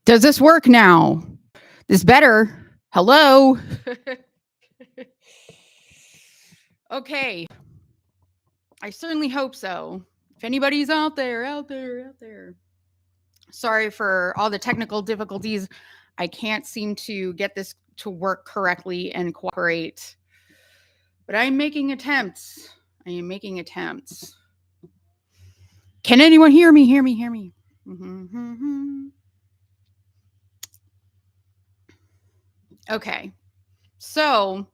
Does this work now? This better. Hello? Okay. I certainly hope so. If anybody's out there. Sorry for all the technical difficulties. I can't seem to get this to work correctly and cooperate. But I'm making attempts. I am making attempts. Can anyone hear me? Hear me. Okay. So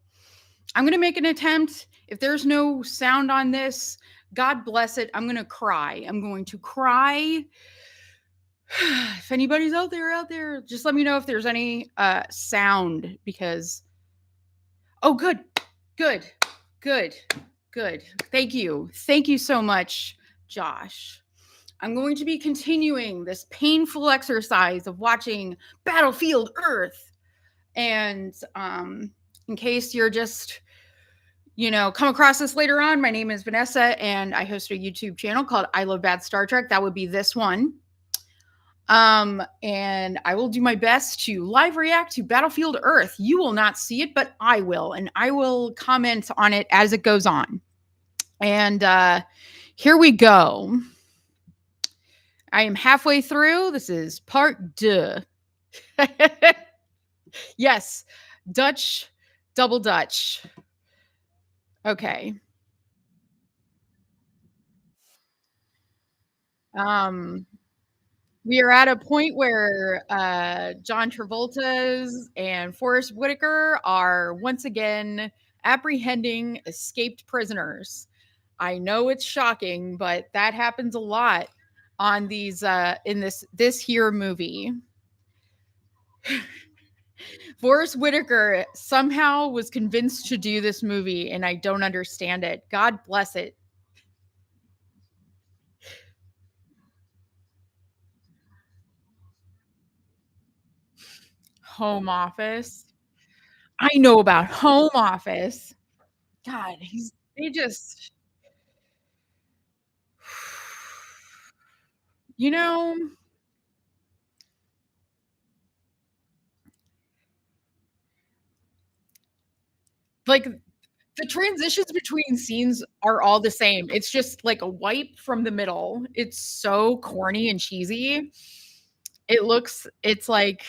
I'm going to make an attempt. If there's no sound on this, God bless it. I'm going to cry. I'm going to cry. If anybody's out there, just let me know if there's any sound because oh good. Thank you so much, Josh. I'm going to be continuing this painful exercise of watching Battlefield Earth. And in case you're just come across this later on, my name is Vanessa and I host a YouTube channel called I Love Bad Star Trek. That would be this one. And I will do my best to live react to Battlefield Earth. You will not see it, but I will, and I will comment on it as it goes on. And here we go. I am halfway through. This is part 2. Yes, Dutch, double Dutch. Okay. We are at a point where John Travolta's and Forrest Whitaker are once again apprehending escaped prisoners. I know it's shocking, but that happens a lot on these in this here movie. Forrest Whitaker somehow was convinced to do this movie, and I don't understand it. God bless it. Home Office. I know about Home Office. God, they just you know, like the transitions between scenes are all the same. It's just like a wipe from the middle. It's so corny and cheesy. It's like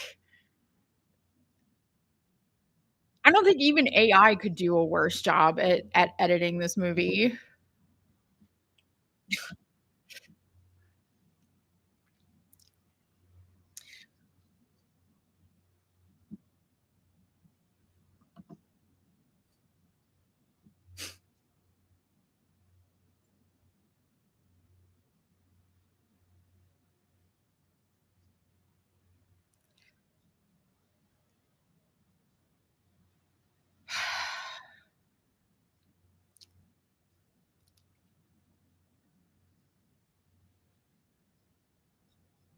I don't think even AI could do a worse job at editing this movie.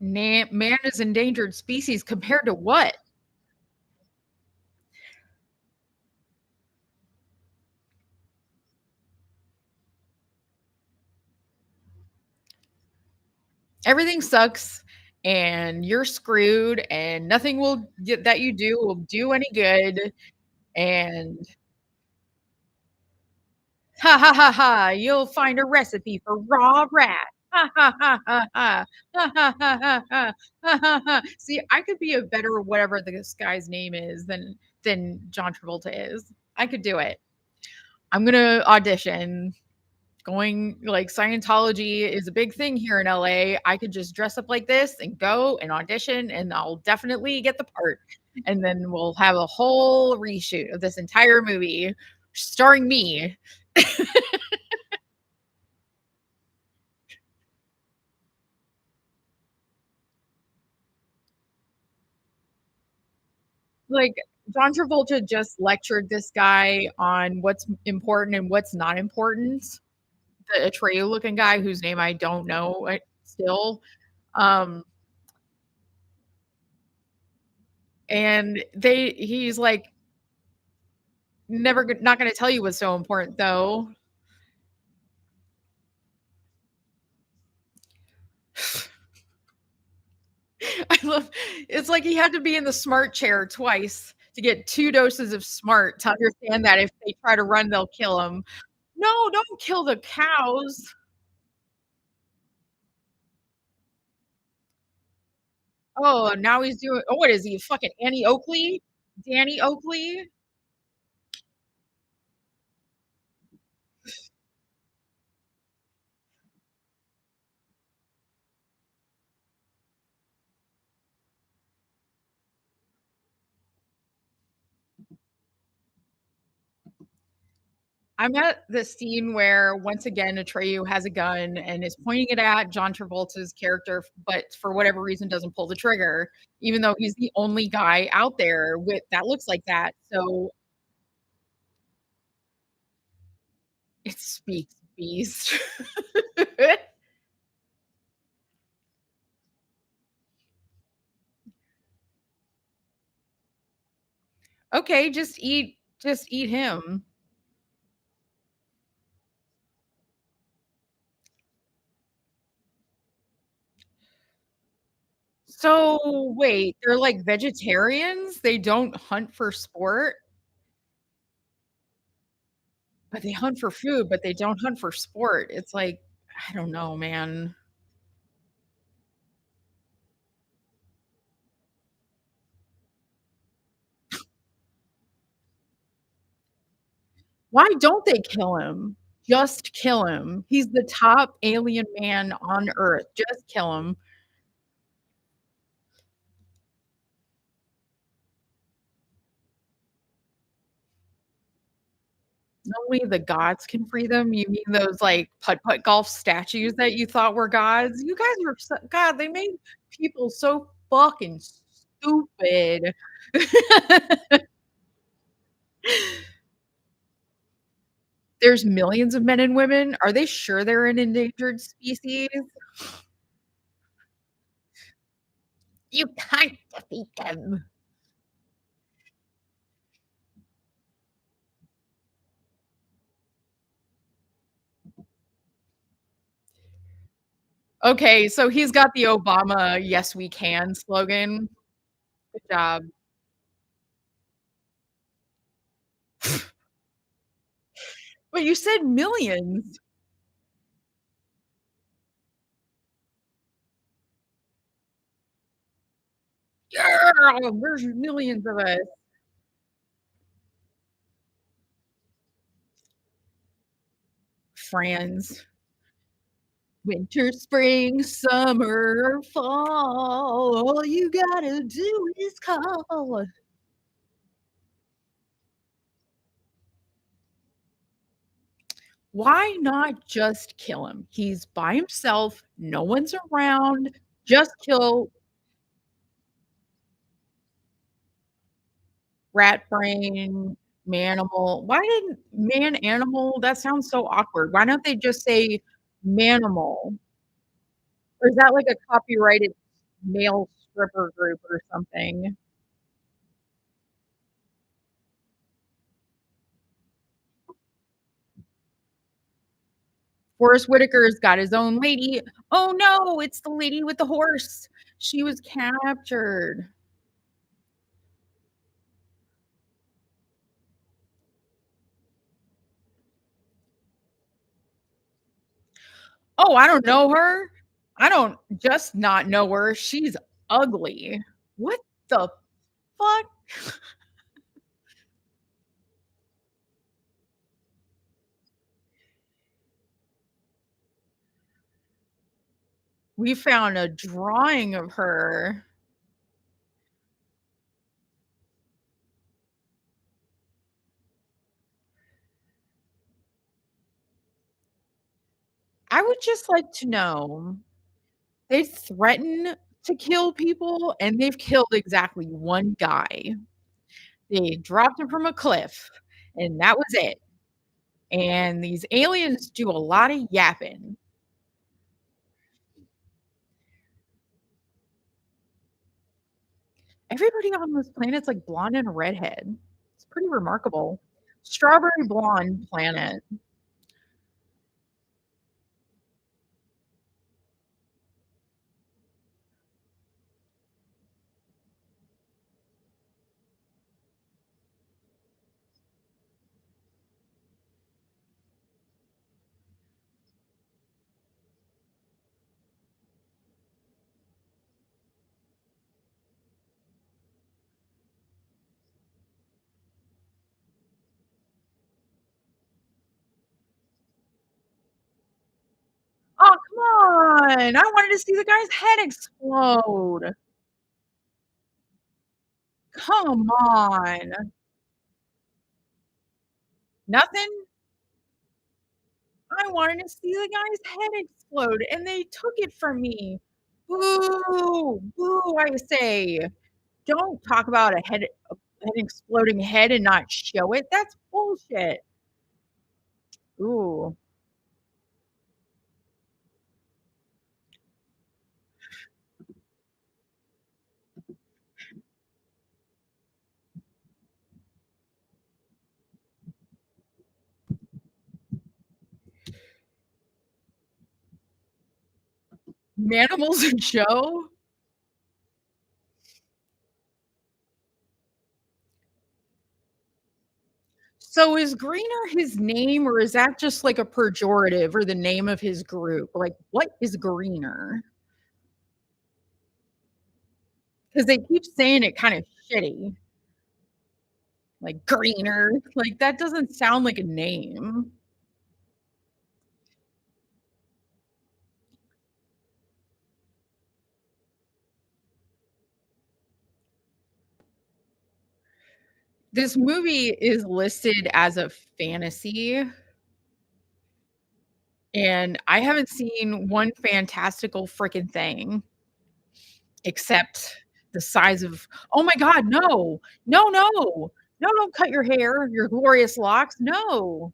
Man is endangered species compared to what? Everything sucks and you're screwed and nothing that you do will do any good and ha ha ha ha, you'll find a recipe for raw rat. Ha ha ha ha ha. Ha ha ha ha ha. Ha ha ha. See, I could be a better whatever this guy's name is than John Travolta is. I could do it. I'm gonna audition. Going like Scientology is a big thing here in LA. I could just dress up like this and go and audition and I'll definitely get the part. And then we'll have a whole reshoot of this entire movie starring me. Like John Travolta just lectured this guy on what's important and what's not important. The Atreyu looking guy whose name I don't know still. Um, and he's like not going to tell you what's so important though. I It's like he had to be in the smart chair twice to get 2 doses of smart to understand that if they try to run, they'll kill him. No, don't kill the cows. Oh, now he's doing oh, what is he, fucking Annie Oakley? Danny Oakley? I'm at the scene where, once again, Atreyu has a gun and is pointing it at John Travolta's character, but for whatever reason doesn't pull the trigger, even though he's the only guy out there with that looks like that, so it speaks beast. Okay, just eat him. So, wait, they're like vegetarians? They don't hunt for sport? But they hunt for food, but they don't hunt for sport. It's like, I don't know, man. Why don't they kill him? Just kill him. He's the top alien man on Earth. Just kill him. Only the gods can free them? You mean those, like, putt-putt golf statues that you thought were gods? You guys are so God, they made people so fucking stupid. There's millions of men and women. Are they sure they're an endangered species? You can't defeat them. Okay, so he's got the Obama "Yes, we can" slogan. Good job. But you said millions. Yeah, there's millions of us. Friends. Winter, spring, summer, or fall, all you gotta do is call. Why not just kill him? He's by himself, no one's around, just kill rat brain, manimal. Why didn't man animal? That sounds so awkward. Why don't they just say manimal? Or is that like a copyrighted male stripper group or something? Forrest Whitaker's got his own lady. Oh no, it's the lady with the horse. She was captured. Oh, I don't know her. I don't just not know her. She's ugly. What the fuck? We found a drawing of her. I would just like to know, they threaten to kill people, and they've killed exactly 1 guy. They dropped him from a cliff, and that was it. And these aliens do a lot of yapping. Everybody on this planet's, like, blonde and a redhead. It's pretty remarkable. Strawberry blonde planet. on, I wanted to see the guy's head explode. Come on. Nothing? I wanted to see the guy's head explode, and they took it from me. Boo! Boo, I say. Don't talk about an exploding head and not show it. That's bullshit. Ooh. Manimals and Joe? So is Greener his name, or is that just like a pejorative or the name of his group? Like, what is Greener? Because they keep saying it kinda shitty, like Greener, like, that doesn't sound like a name. This movie is listed as a fantasy, and I haven't seen one fantastical fricking thing except the size of oh my god, no. No, no. No, don't cut your hair, your glorious locks, no.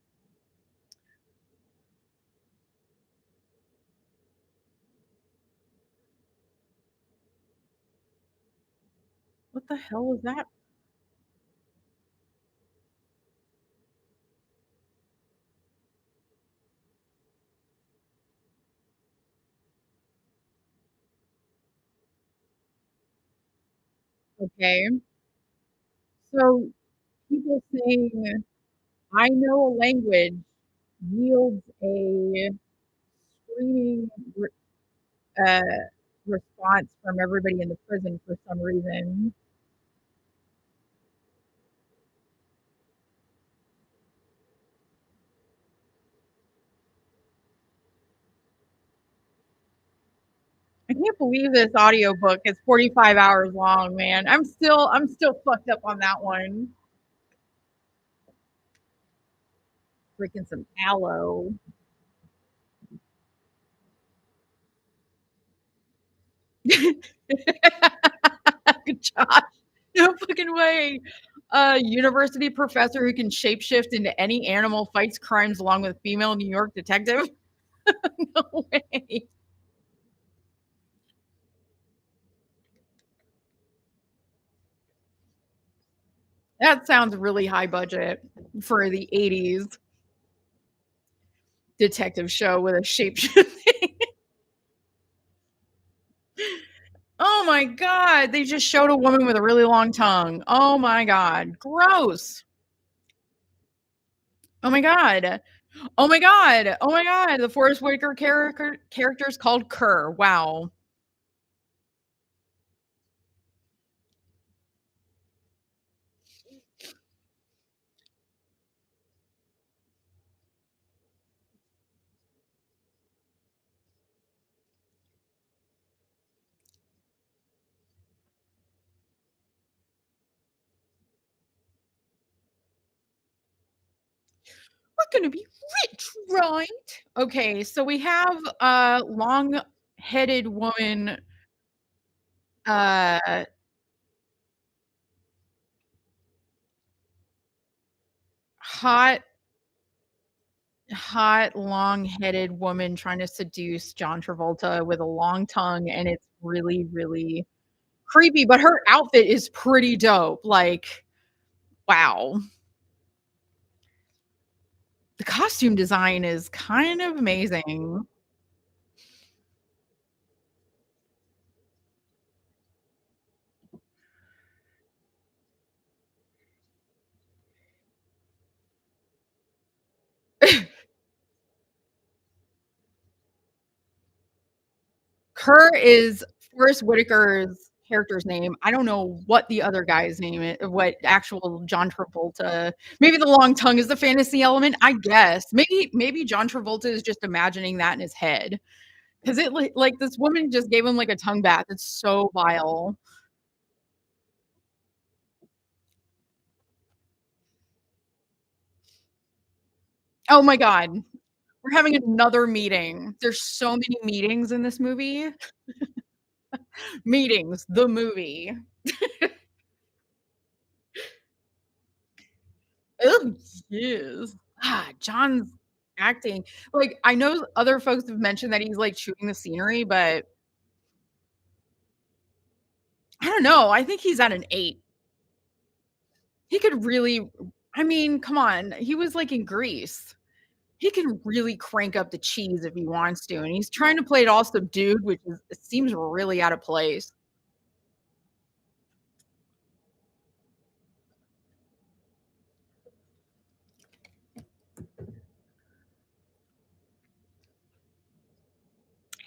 What the hell was that? Okay. So, people saying, "I know a language," yields a screaming uh, response from everybody in the prison for some reason. I can't believe this audiobook is 45 hours long, man. I'm still fucked up on that one. Freaking some aloe. Good job. No fucking way. A university professor who can shapeshift into any animal fights crimes along with female New York detective. No way. That sounds really high budget for the 80s detective show with a shapeshifting. Oh my god, they just showed a woman with a really long tongue. Oh my god, gross. Oh my god. Oh my god. Oh my god. The Forest Whitaker character is called Kerr. Wow. We're gonna be rich, right? Okay, so we have a long-headed woman, uh, hot hot, long-headed woman trying to seduce John Travolta with a long tongue, and it's really, really creepy, but her outfit is pretty dope, like, wow. The costume design is kind of amazing. Kerr is Forest Whitaker's character's name. I don't know what the other guy's name is, what actual John Travolta maybe the long tongue is the fantasy element, I guess. Maybe John Travolta is just imagining that in his head. 'Cause it like, this woman just gave him, like, a tongue bath, it's so vile. Oh my god, we're having another meeting. There's so many meetings in this movie. Meetings, the movie. Oh, yes. John's acting like, I know other folks have mentioned that he's, like, chewing the scenery, but I don't know, I think he's at an 8. He could really I mean, come on, he was, like, in Greece. He can really crank up the cheese if he wants to, and he's trying to play it all subdued, which is it seems really out of place.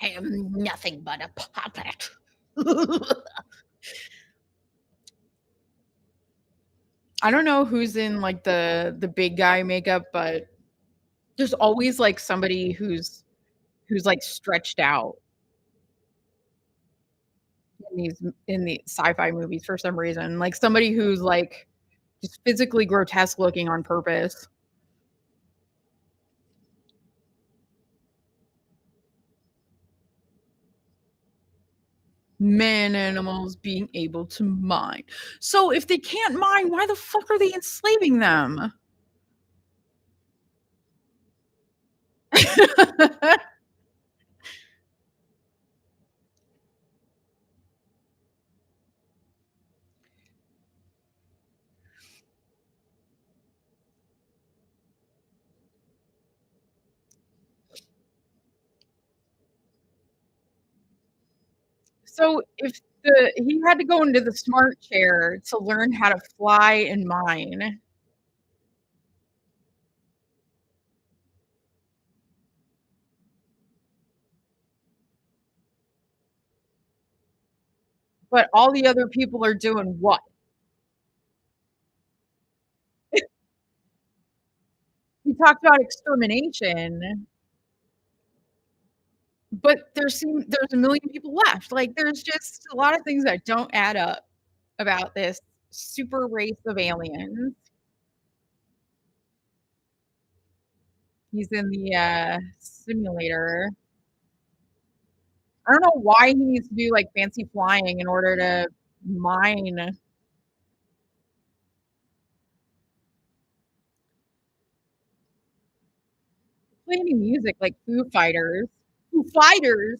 I am nothing but a puppet. I don't know who's in, like, the big guy makeup, but there's always, like, somebody who's, like, stretched out in the sci-fi movies for some reason, like, somebody who's, like, just physically grotesque looking on purpose. Man animals being able to mine. So if they can't mine, why the fuck are they enslaving them? So if he had to go into the smart chair to learn how to fly and mine, but all the other people are doing what? He talked about extermination, but there's a million people left. Like, there's just a lot of things that don't add up about this super race of aliens. He's in the, simulator. I don't know why he needs to do, like, fancy flying in order to mine play any music like Foo Fighters. Foo Fighters!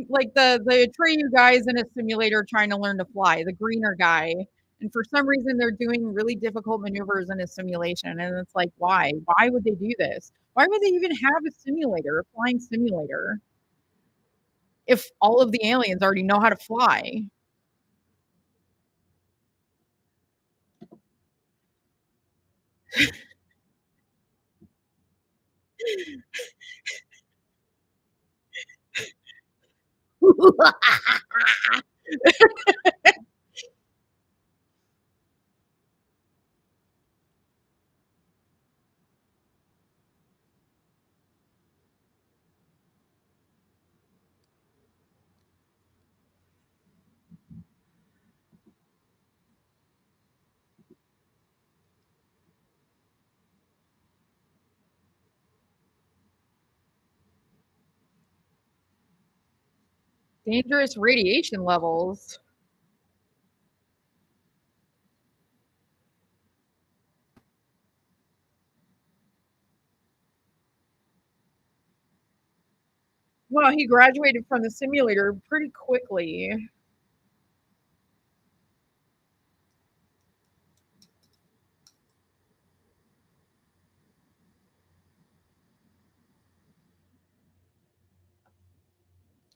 Like the Atreyu guy is in a simulator trying to learn to fly, the greener guy, and for some reason, they're doing really difficult maneuvers in a simulation, and it's like, why? Why would they do this? Why would they even have a simulator, a flying simulator, if all of the aliens already know how to fly? Dangerous radiation levels. Well, he graduated from the simulator pretty quickly.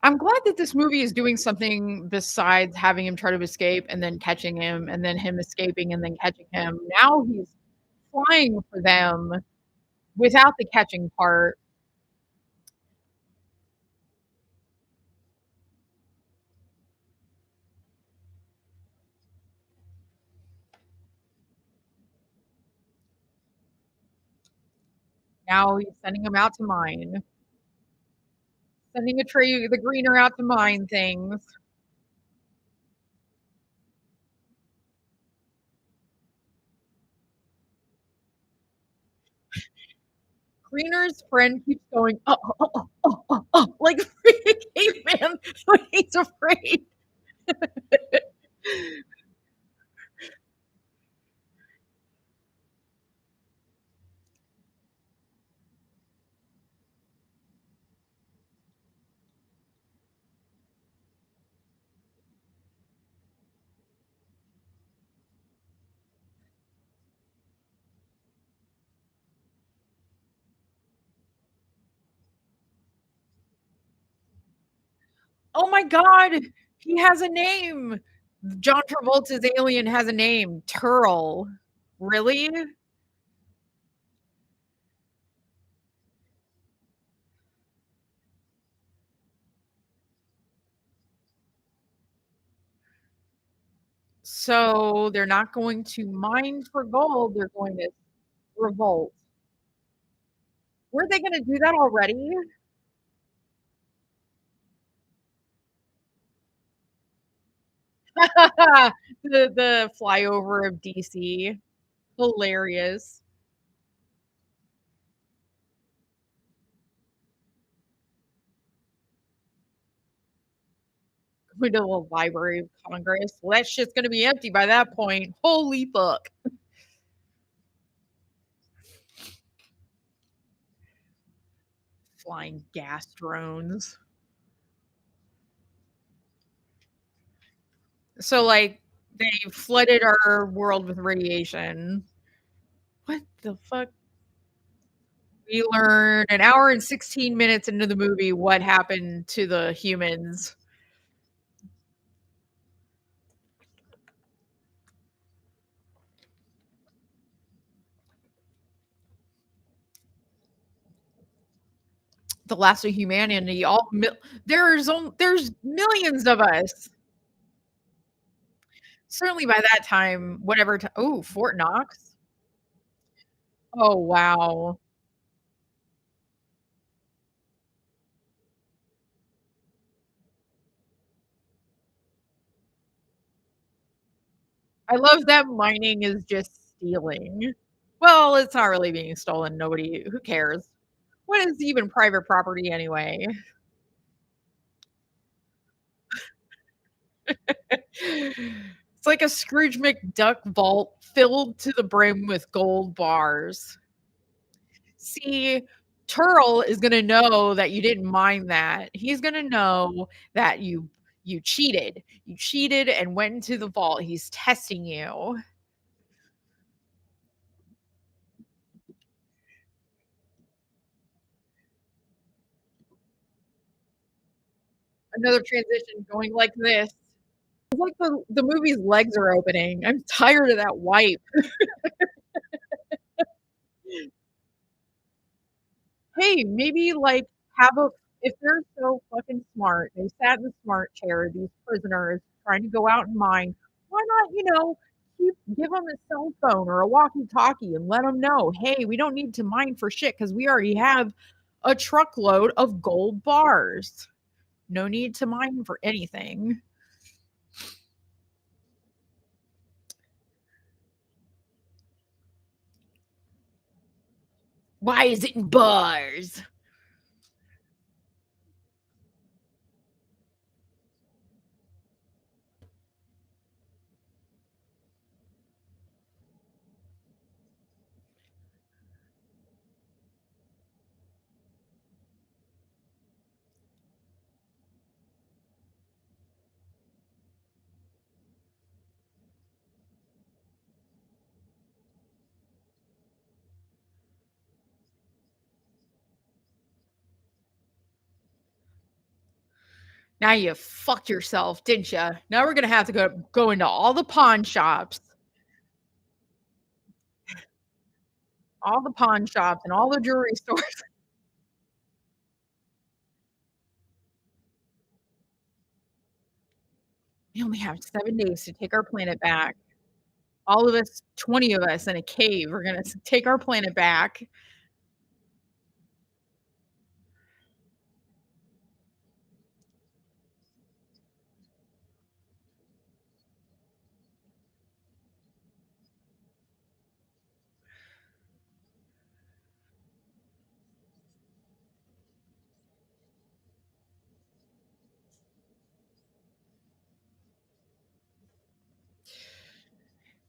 I'm glad that this movie is doing something besides having him try to escape and then catching him, and then him escaping and then catching him. Now he's flying for them without the catching part. Now he's sending them out to mine. Sending a tree the greener out to mine things. Greener's friend keeps going, "Oh, oh, oh, oh, oh, oh," like a caveman when he's afraid. Oh my god, he has a name. John Travolta's alien has a name, Turl. Really? So, they're not going to mine for gold, they're going to revolt. Were they gonna do that already? The flyover of DC. Hilarious. Going to the Library of Congress. Well, that shit's gonna be empty by that point. Holy fuck. Flying gas drones. So, like, they flooded our world with radiation. What the fuck? We learn an hour and 16 minutes into the movie what happened to the humans. The last of humanity, all there's millions of us. Certainly by that time, whatever ti ooh, Fort Knox? Oh, wow. I love that mining is just stealing. Well, it's not really being stolen, nobody who cares? What is even private property anyway? It's like a Scrooge McDuck vault filled to the brim with gold bars. See, Turl is gonna know that you didn't mine that. He's gonna know that you cheated. You cheated and went into the vault. He's testing you. Another transition going like this. It's like the movie's legs are opening. I'm tired of that wipe. Hey, maybe, like, have a if they're so fucking smart, they sat in the smart chair, these prisoners trying to go out and mine, why not, give them a cell phone or a walkie-talkie and let them know, "Hey, we don't need to mine for shit because we already have a truckload of gold bars. No need to mine for anything." Why is it in bars? Now you fucked yourself, didn't you? Now we're gonna have to go into all the pawn shops and all the jewelry stores. We only have 7 days to take our planet back. All of us, 20 of us in a cave, are gonna take our planet back.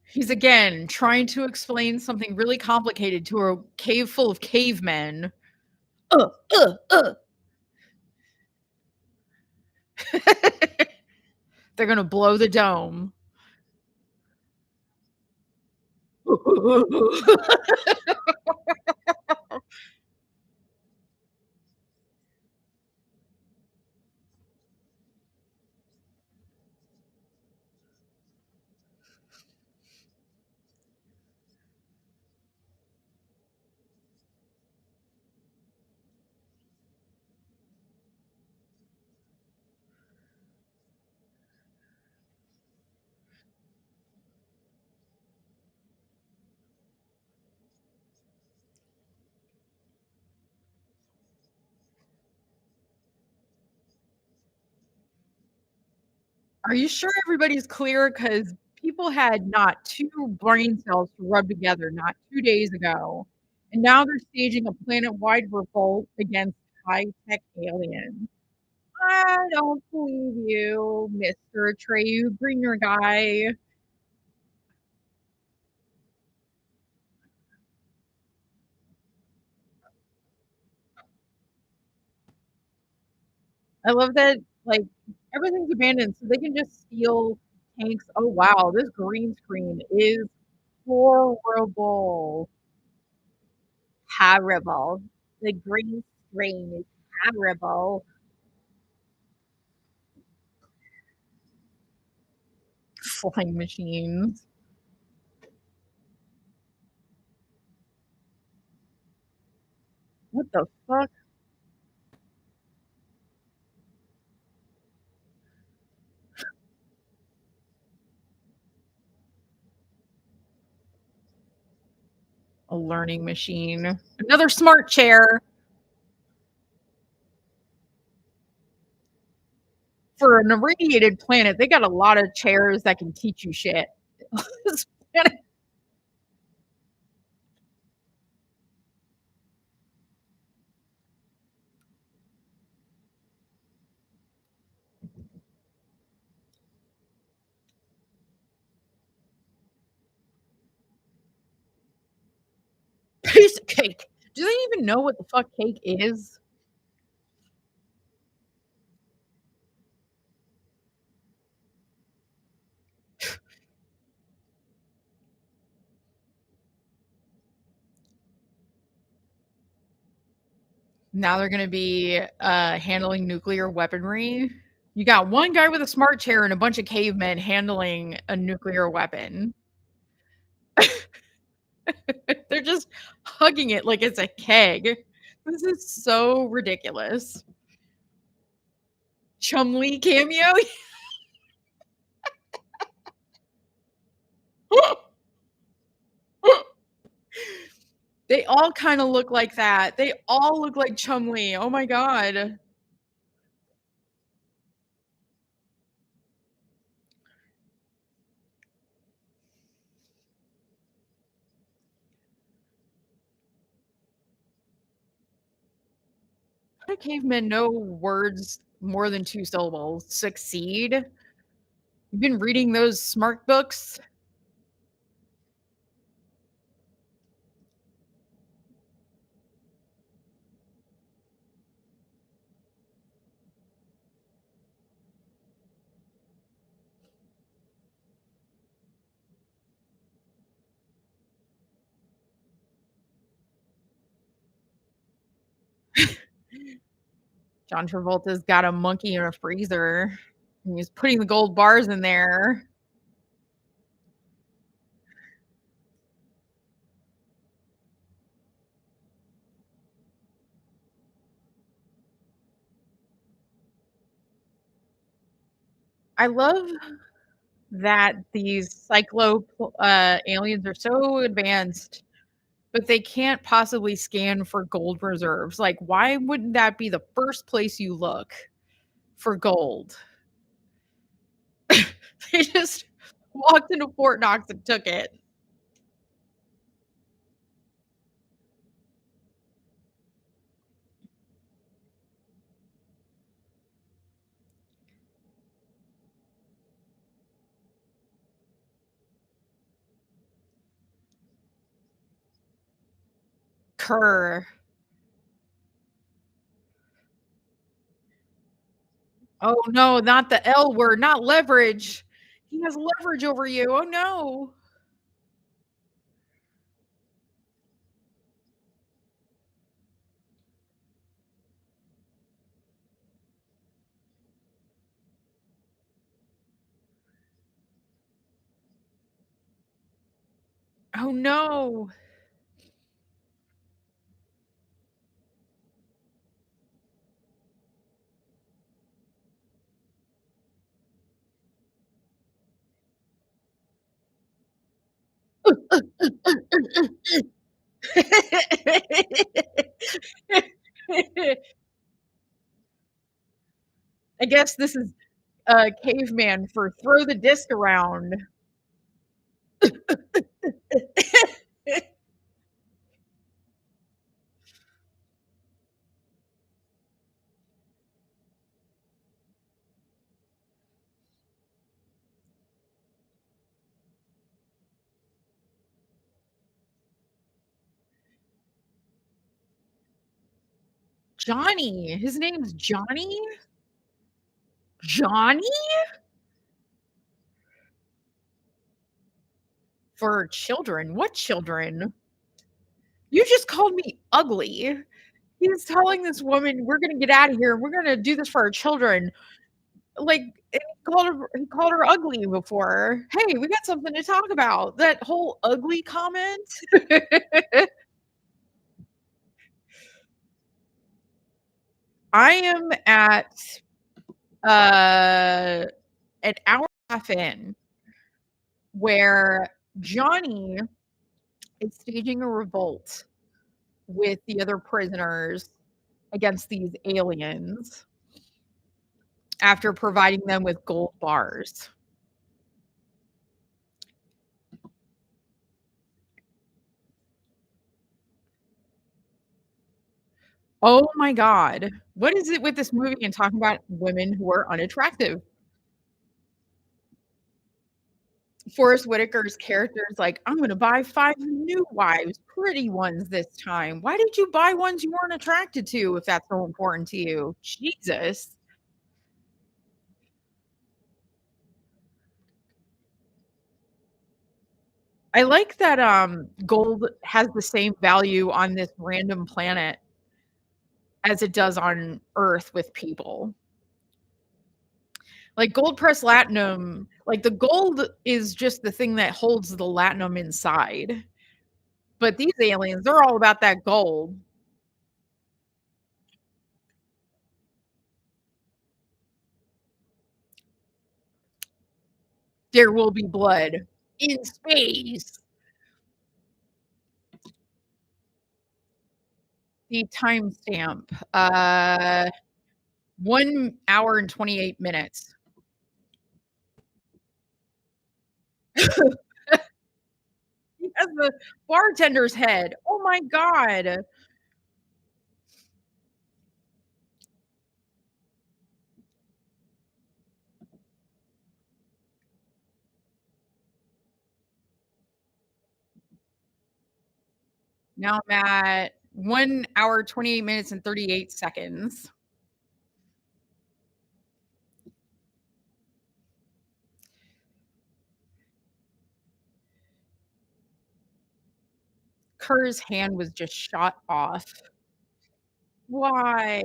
He's again trying to explain something really complicated to a cave full of cavemen. Uh, uh, uh. They're gonna blow the dome. Are you sure everybody's clear? Because people had not 2 brain cells to rub together not 2 days ago, and now they're staging a planet-wide revolt against high-tech aliens. I don't believe you, Mr. Atreyu, bring your guy. I love that, like, everything's abandoned so they can just steal tanks. Oh, wow, this green screen is horrible. Horrible. The green screen is horrible. Flying machines. What the fuck? A learning machine. Another smart chair. For an irradiated planet, they got a lot of chairs that can teach you shit. This planet piece of cake. Do they even know what the fuck cake is? Now they're gonna be, handling nuclear weaponry. You got one guy with a smart chair and a bunch of cavemen handling a nuclear weapon. They're just hugging it like it's a keg. This is so ridiculous. Chumley cameo? They all kinda look like that. They all look like Chumley. Oh my god. How do cavemen know words more than 2 syllables? Succeed? You've been reading those smart books? John Travolta's got a monkey in a freezer, and he's putting the gold bars in there. I love that these aliens are so advanced, but they can't possibly scan for gold reserves. Like, why wouldn't that be the first place you look for gold? They just walked into Fort Knox and took it. her. Oh, no, not the L word, not leverage. He has leverage over you. Oh, no. Oh, no. I guess this is, caveman for throw the disc around. Johnny. His name's Johnny? Johnny? For children? What children? You just called me ugly. He's telling this woman, "We're gonna get out of here, and we're gonna do this for our children." Like, and he called her ugly before. "Hey, we got something to talk about." That whole ugly comment? I am at, uh, an hour and a half in, where Johnny is staging a revolt with the other prisoners against these aliens after providing them with gold bars. Oh my god. What is it with this movie and talking about women who are unattractive? Forest Whitaker's character is like, "I'm gonna buy 5 new wives, pretty ones this time." Why did you buy ones you weren't attracted to if that's so important to you? Jesus. I like that, gold has the same value on this random planet as it does on Earth with people. Like gold pressed latinum, like the gold is just the thing that holds the latinum inside. But these aliens, they're all about that gold. There will be blood in space. The timestamp, 1 hour and 28 minutes. He has the bartender's head. Oh my god. Now I'm at 1 hour, 28 minutes, and 38 seconds. Kerr's hand was just shot off. Why?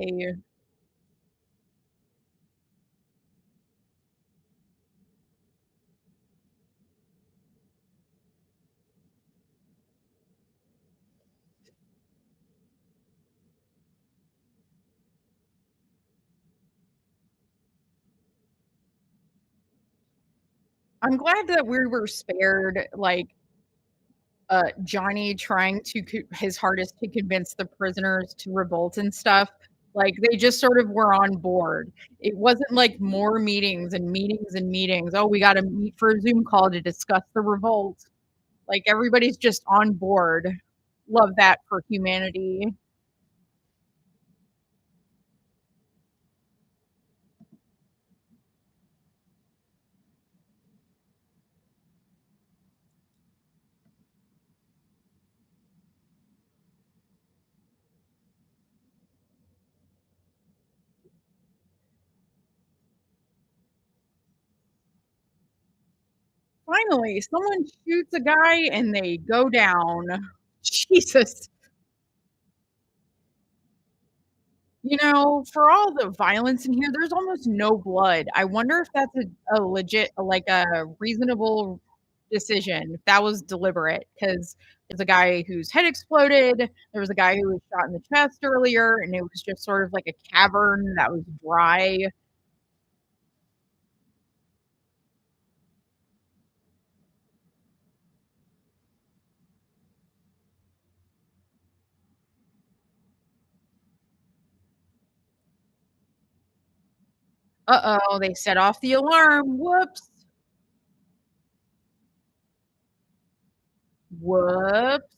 I'm glad that we were spared, like, Johnny trying to his hardest to convince the prisoners to revolt and stuff. Like, they just sort of were on board. It wasn't like more meetings and meetings and meetings. "Oh, we gotta meet for a Zoom call to discuss the revolt." Like, everybody's just on board. Love that for humanity. Finally, someone shoots a guy and they go down. Jesus. For all the violence in here, there's almost no blood. I wonder if that's a legit like, a reasonable decision, if that was deliberate. Because there's a guy whose head exploded, there was a guy who was shot in the chest earlier, and it was just sort of like a cavern that was dry. Uh-oh, they set off the alarm. Whoops. Whoops.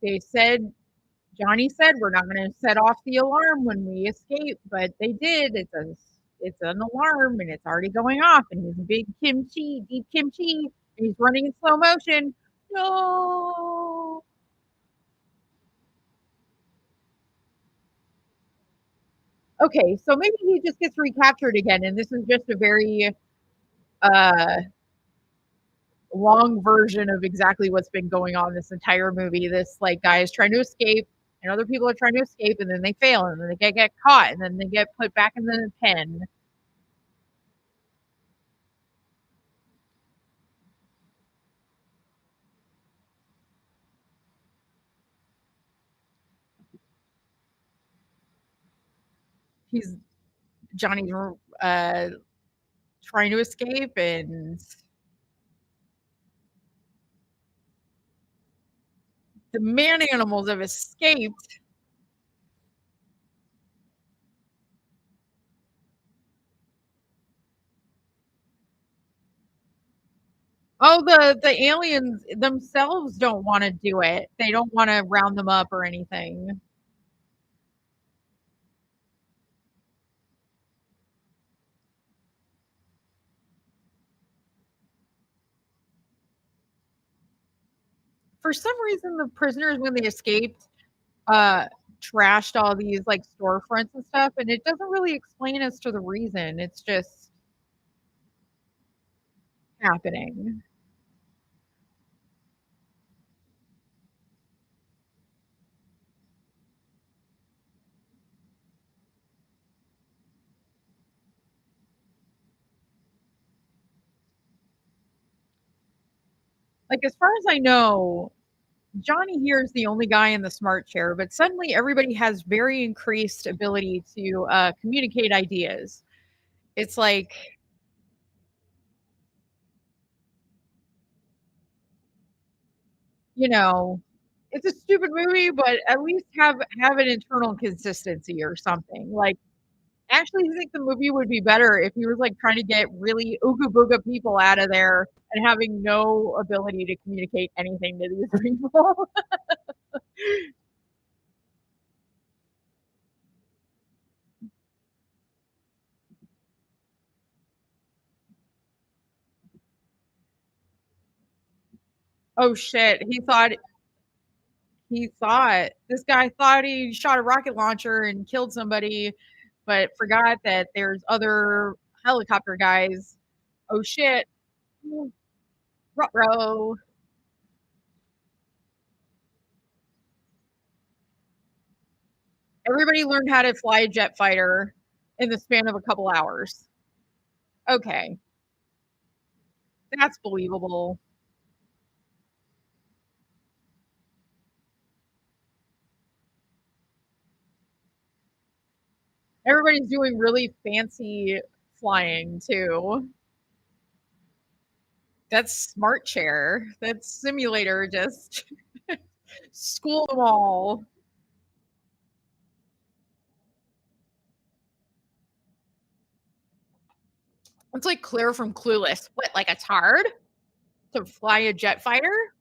They said Johnny said, "We're not gonna set off the alarm when we escape," but they did. It's an alarm, and it's already going off, and he's big kimchi, deep kimchi, and he's running in slow motion. No. Okay, so maybe he just gets recaptured again, and this is just a very, uh, long version of exactly what's been going on this entire movie. This, like, guy is trying to escape, and other people are trying to escape, and then they fail, and then they get caught, and then they get put back in the pen. He's Johnny's uh, trying to escape, and the man animals have escaped. Oh, the aliens themselves don't wanna do it. They don't wanna round them up or anything. For some reason, the prisoners, when they escaped, uh, trashed all these, like, storefronts and stuff, and it doesn't really explain as to the reason. It's just happening. Like, as far as I know, Johnny here is the only guy in the smart chair, but suddenly everybody has very increased ability to, communicate ideas. It's like, you know, it's a stupid movie, but at least have an internal consistency or something. Like, actually think the movie would be better if he was, like, trying to get really ooga booga people out of there and having no ability to communicate anything to these people. Oh, shit, he thought this guy thought he shot a rocket launcher and killed somebody, but forgot that there's other helicopter guys. Oh, shit. Ruh-roh. Everybody learned how to fly a jet fighter in the span of a couple hours. Okay, that's believable. Everybody's doing really fancy flying too. That's smart chair. That's simulator just school them all. It's like Claire from Clueless. What, like it's hard to fly a jet fighter?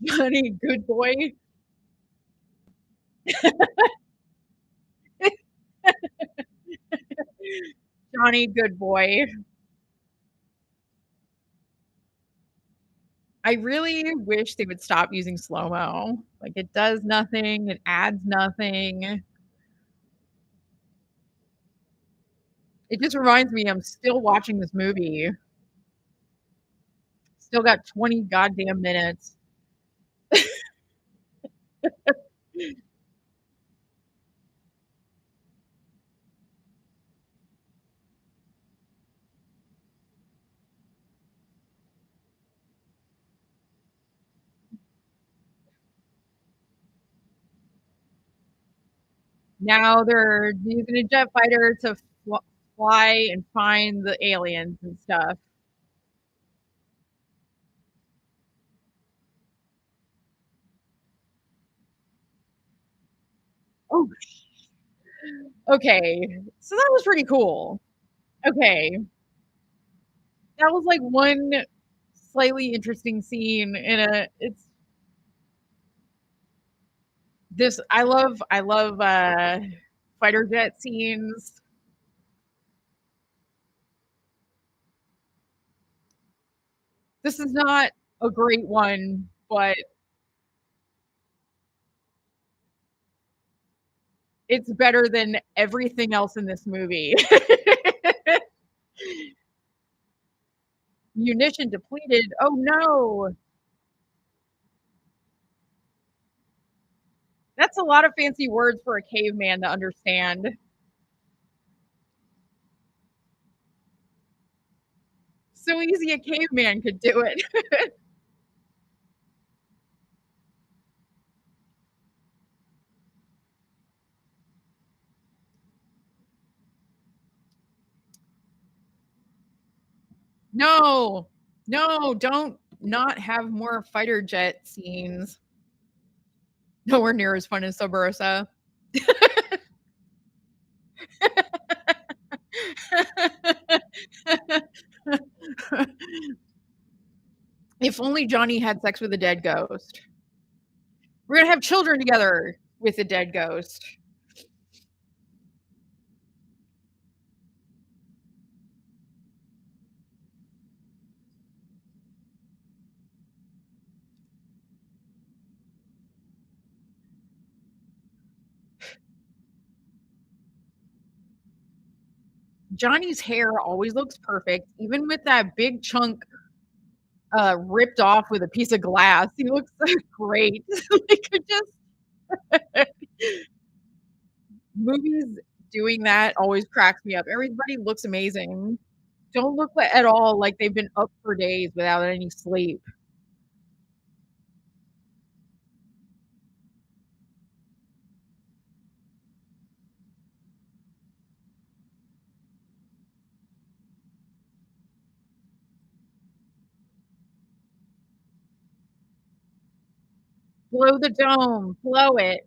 Johnny, good boy. Johnny, good boy. I really wish they would stop using slow-mo. Like, it does nothing, it adds nothing. It just reminds me I'm still watching this movie. Still got 20 goddamn minutes. Now they're using a jet fighter to fly and find the aliens and stuff. Oh, okay. So that was pretty cool. Okay. That was, like, one slightly interesting scene in a it's this I love, fighter jet scenes. This is not a great one, but it's better than everything else in this movie. Munition depleted. Oh, no. That's a lot of fancy words for a caveman to understand. So easy a caveman could do it. No. No, don't not have more fighter jet scenes. Nowhere near as fun as Subrosa. If only Johnny had sex with a dead ghost. We're gonna have children together with a dead ghost. Johnny's hair always looks perfect, even with that big chunk, ripped off with a piece of glass. He looks great. Like, it just movies doing that always cracks me up. Everybody looks amazing. Don't look at all like they've been up for days without any sleep. Blow the dome, blow it.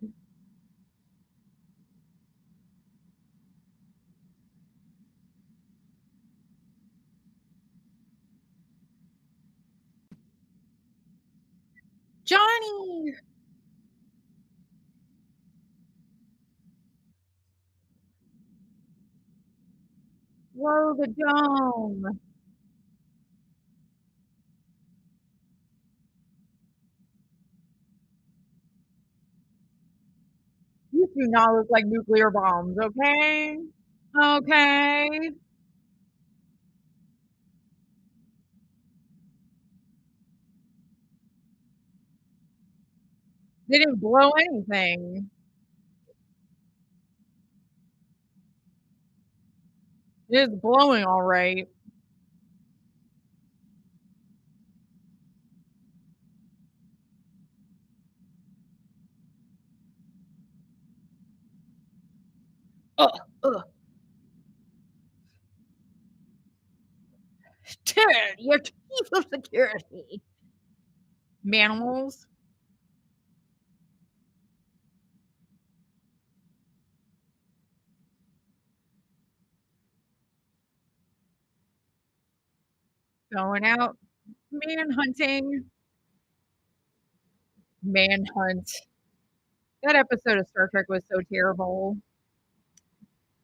Johnny, blow the dome. You do not look like nuclear bombs, okay? Okay. They didn't blow anything. It's blowing all right. Ugh, ugh. Turn your chief of security. Manimals going out manhunting. Manhunt. That episode of Star Trek was so terrible.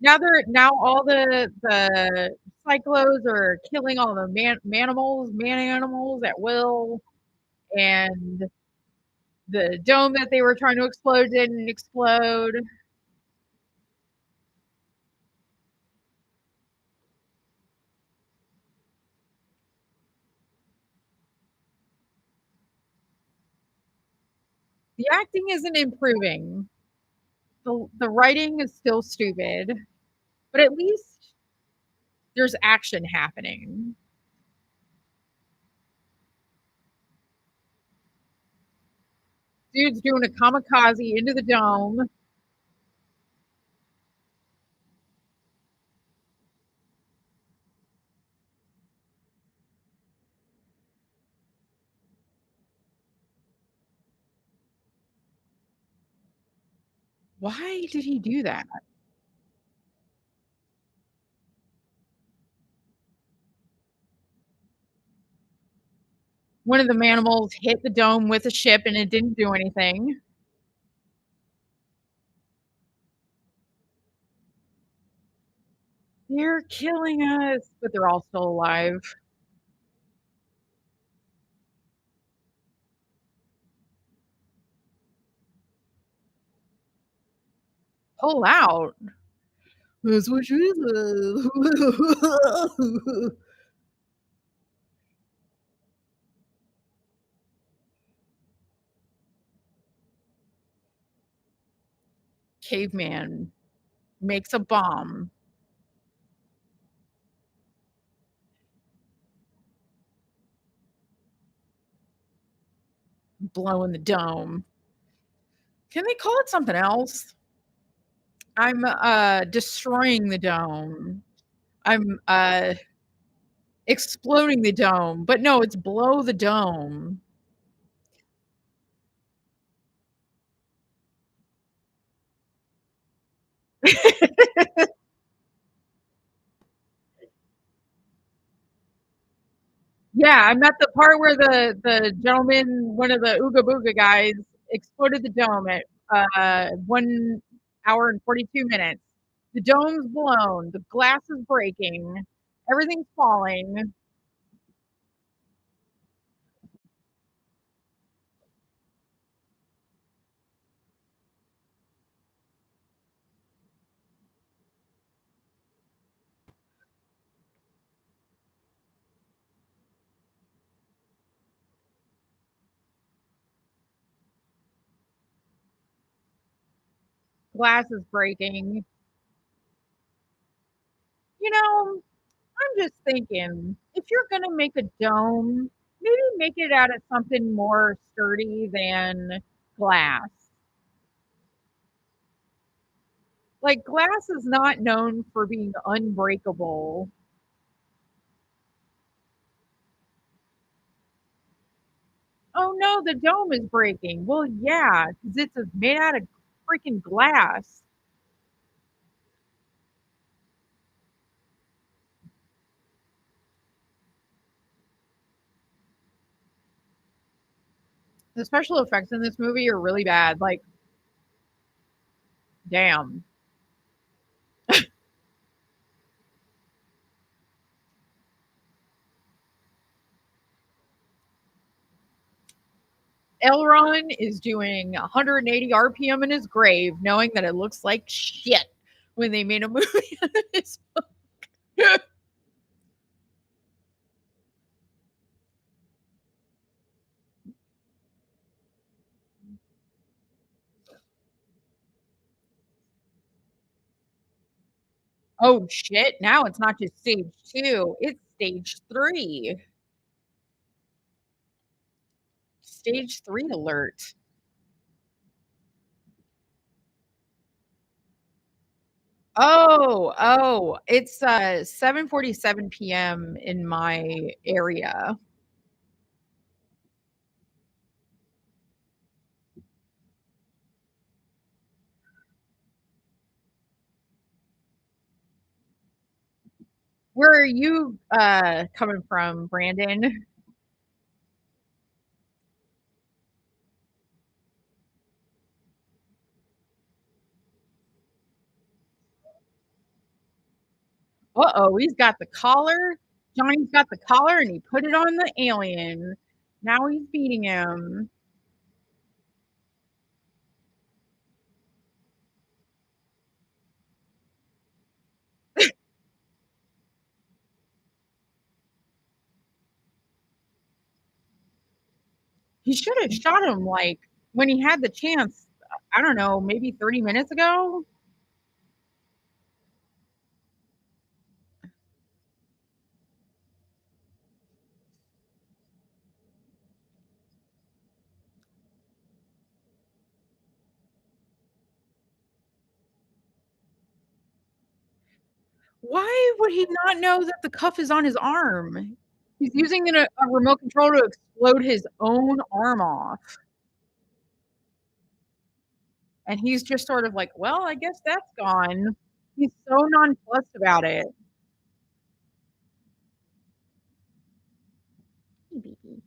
Now all the cyclos are killing all the man animals at will. and the dome that they were trying to explode didn't explode. The acting isn't improving. The writing is still stupid, but at least there's action happening. Dude's doing a kamikaze into the dome. Why did he do that? One of the manimals hit the dome with a ship and it didn't do anything. They're killing us, but they're all still alive. Pull out. That's what she said. Caveman makes a bomb, blowing the dome. Can they call it something else? I'm destroying the dome. I'm exploding the dome, but no, it's blow the dome. Yeah, I'm at the part where the gentleman, one of the Ooga Booga guys, exploded the dome at 1 hour and 42 minutes. The dome's blown, the glass is breaking, everything's falling. Glass is breaking. You know, I'm just thinking, if you're gonna make a dome, maybe make it out of something more sturdy than glass. Like glass is not known for being unbreakable. Oh no, the dome is breaking. Well, yeah, because it's made out of freaking glass. The special effects in this movie are really bad. Like, damn. Elron is doing 180 RPM in his grave, knowing that it looks like shit when they made a movie out of this. Oh shit! Now it's not just stage two; it's stage three. Stage three alert. Oh, it's 7:47 p.m. in my area. Where are you coming from, Brandon? Uh-oh, he's got the collar. Johnny's got the collar and he put it on the alien. Now he's beating him. He should have shot him, like, when he had the chance, I don't know, maybe 30 minutes ago? Why would he not know that the cuff is on his arm? He's using a remote control to explode his own arm off, and he's just sort of like, "Well, I guess that's gone." He's so nonplussed about it. Hey, baby.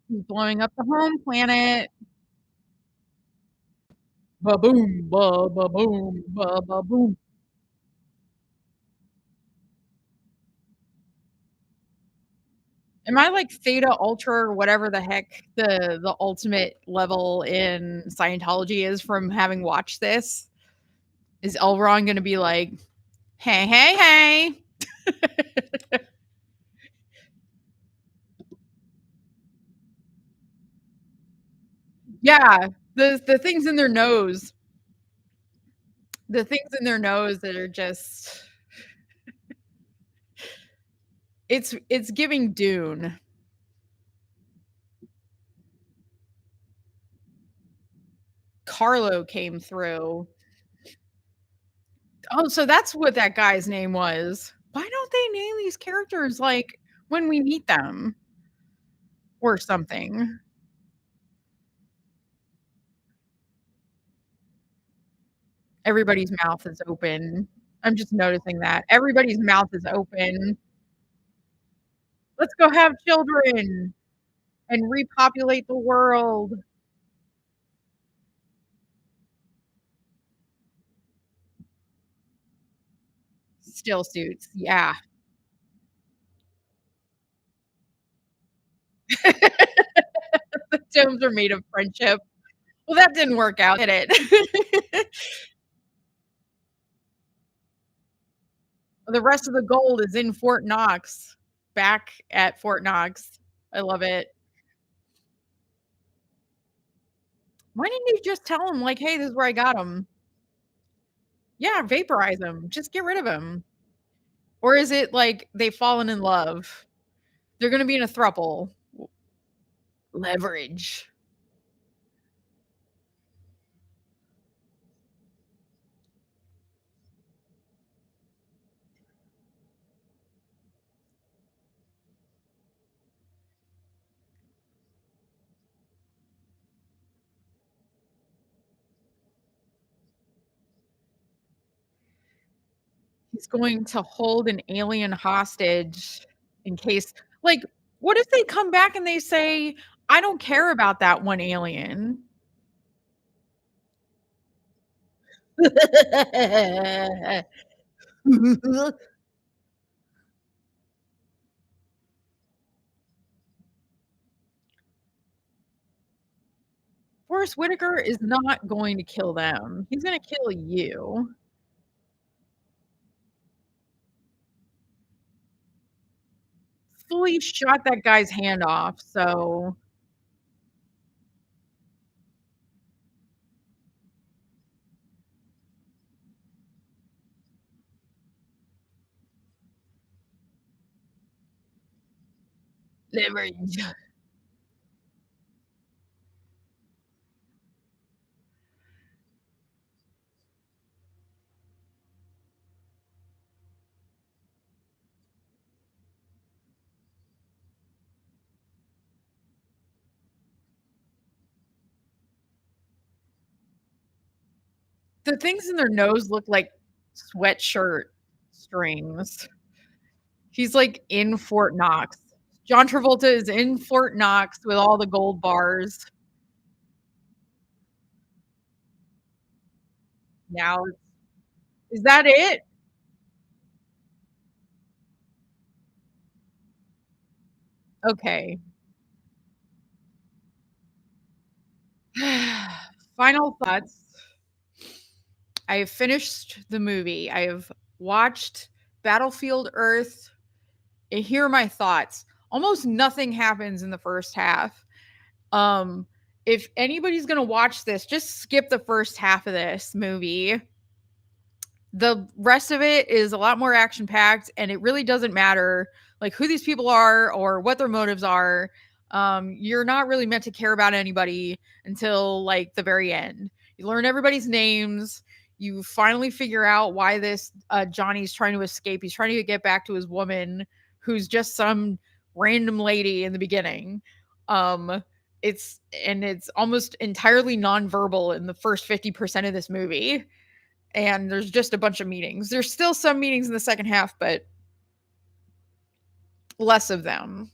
He's blowing up the home planet. Ba-boom, ba-ba-boom, ba-ba-boom. Am I like Theta Ultra or whatever the heck the ultimate level in Scientology is from having watched this? Is Elron gonna be like, "Hey, hey, hey." Yeah, the things in their nose. The things in their nose that are just it's giving Dune. Carlo came through. Oh, so that's what that guy's name was. Why don't they name these characters, like, when we meet them or something? Everybody's mouth is open. I'm just noticing that. Everybody's mouth is open. "Let's go have children and repopulate the world." Still suits, yeah. The tombs are made of friendship. Well, that didn't work out, did it? The rest of the gold is in Fort Knox, back at Fort Knox. I love it. Why didn't you just tell him, like, "Hey, this is where I got them?" Yeah, vaporize him. Just get rid of him. Or is it like they've fallen in love? They're gonna be in a throuple. Leverage. He's going to hold an alien hostage in case, like, what if they come back and they say, "I don't care about that one alien." Forrest Whitaker is not going to kill them. He's gonna kill you. Fully shot that guy's hand off, so leverage. The things in their nose look like sweatshirt strings. He's, like, in Fort Knox. John Travolta is in Fort Knox with all the gold bars. Now is that it? Okay. Final thoughts. I have finished the movie. I have watched Battlefield Earth, and here are my thoughts. Almost nothing happens in the first half. Um, if anybody's gonna watch this, just skip the first half of this movie. The rest of it is a lot more action packed, and it really doesn't matter like who these people are or what their motives are. You're not really meant to care about anybody until like the very end. You learn everybody's names. You finally figure out why this Johnny's trying to escape. He's trying to get back to his woman, who's just some random lady in the beginning. Um, it's almost entirely nonverbal in the first 50% of this movie, and there's just a bunch of meetings. There's still some meetings in the second half, but less of them.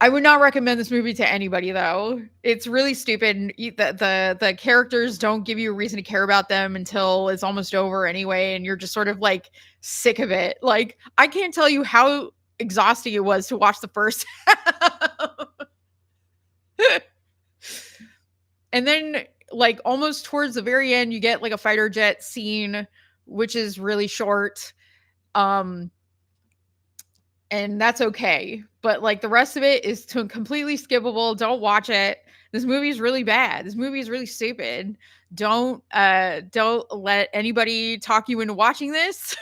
I would not recommend this movie to anybody though. It's really stupid. The characters don't give you a reason to care about them until it's almost over anyway, and you're just sort of like sick of it. Like I can't tell you how exhausting it was to watch the first half. And then like almost towards the very end you get like a fighter jet scene, which is really short. Um and that's okay. But like the rest of it is completely skippable. Don't watch it. This movie is really bad. This movie is really stupid. Don't let anybody talk you into watching this.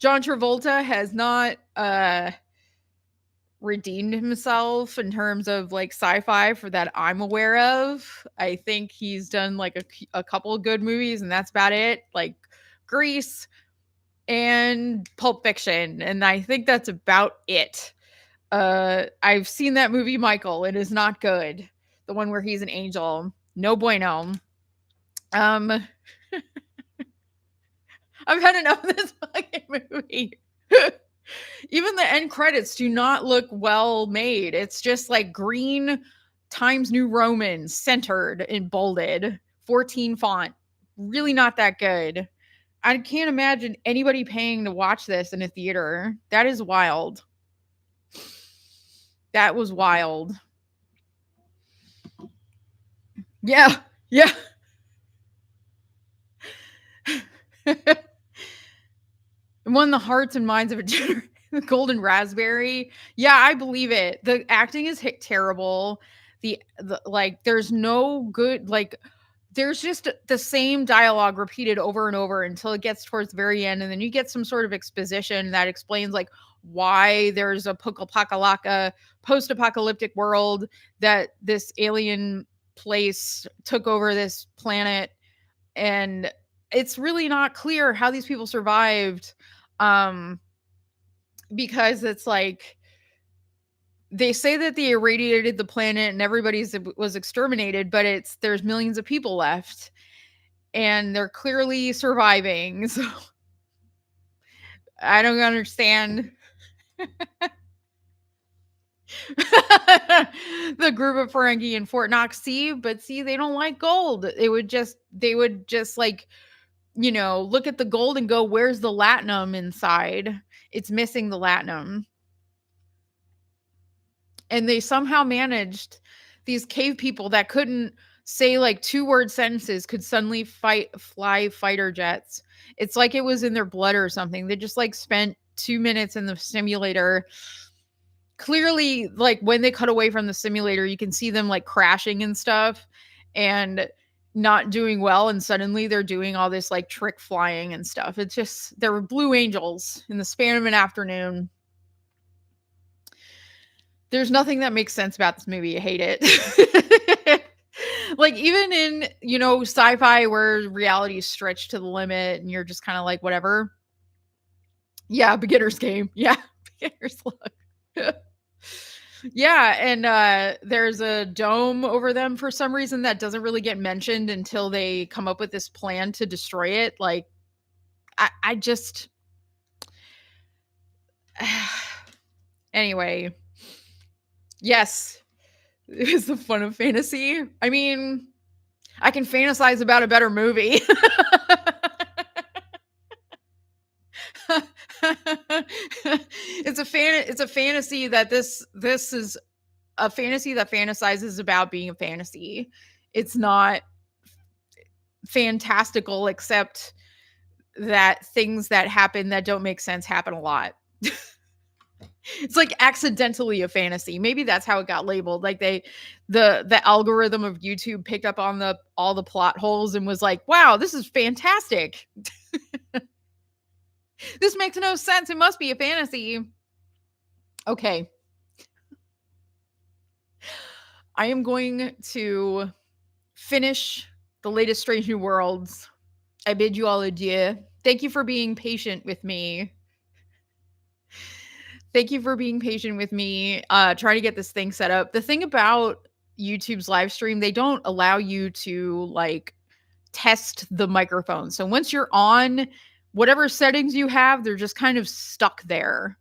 John Travolta has not redeemed himself in terms of like sci-fi for that I'm aware of. I think he's done like a couple of good movies and that's about it. Like Grease and Pulp Fiction, and I think that's about it. I've seen that movie Michael. It is not good. The one where he's an angel. No bueno. Um I've had enough of this fucking movie. Even the end credits do not look well made. It's just like green Times New Roman centered and bolded, 14 font. Really not that good. I can't imagine anybody paying to watch this in a theater. That is wild. That was wild. Yeah. Yeah. Won the hearts and minds of a generation. Golden Raspberry. Yeah, I believe it. The acting is terrible. The like there's no good like there's just the same dialogue repeated over and over until it gets towards the very end, and then you get some sort of exposition that explains like why there's a pukapakalaka post-apocalyptic world, that this alien place took over this planet, and it's really not clear how these people survived. um because it's like they say that they irradiated the planet and everybody's was exterminated, but it's there's millions of people left and they're clearly surviving. So I don't understand. The group of Ferengi in Fort Knox. See, but see, they don't like gold. They would just like, look at the gold and go, where's the latinum inside? It's missing the latinum. And they somehow managed, these cave people that couldn't say like two-word sentences could suddenly fly fighter jets. It's like it was in their blood or something. They just like spent 2 minutes in the simulator. Clearly, like when they cut away from the simulator, you can see them like crashing and stuff and not doing well, and suddenly they're doing all this like trick flying and stuff. It's just there were blue angels in the span of an afternoon. There's nothing that makes sense about this movie. I hate it. Like even in, sci-fi where reality is stretched to the limit and you're just kind of like whatever. Yeah, beginner's game. Yeah, beginner's luck. Yeah, and there's a dome over them for some reason that doesn't really get mentioned until they come up with this plan to destroy it. Like, I just anyway, yes, is the fun of fantasy. I mean, I can fantasize about a better movie. It's a fantasy that this is a fantasy that fantasizes about being a fantasy. It's not fantastical except that things that happen that don't make sense happen a lot. It's like accidentally a fantasy. Maybe that's how it got labeled. Like the algorithm of YouTube picked up on the all the plot holes and was like, "Wow, this is fantastic. This makes no sense. It must be a fantasy." Okay. I am going to finish the latest Strange New Worlds. I bid you all adieu. Thank you for being patient with me. Thank you for being patient with me, trying to get this thing set up. The thing about YouTube's live stream, they don't allow you to like test the microphone. So once you're on, whatever settings you have, they're just kind of stuck there.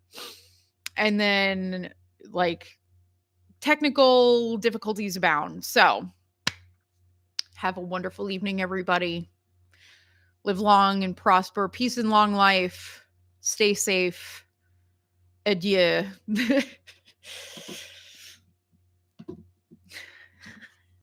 And then like technical difficulties abound. So have a wonderful evening, everybody. Live long and prosper. Peace and long life. Stay safe. Adieu.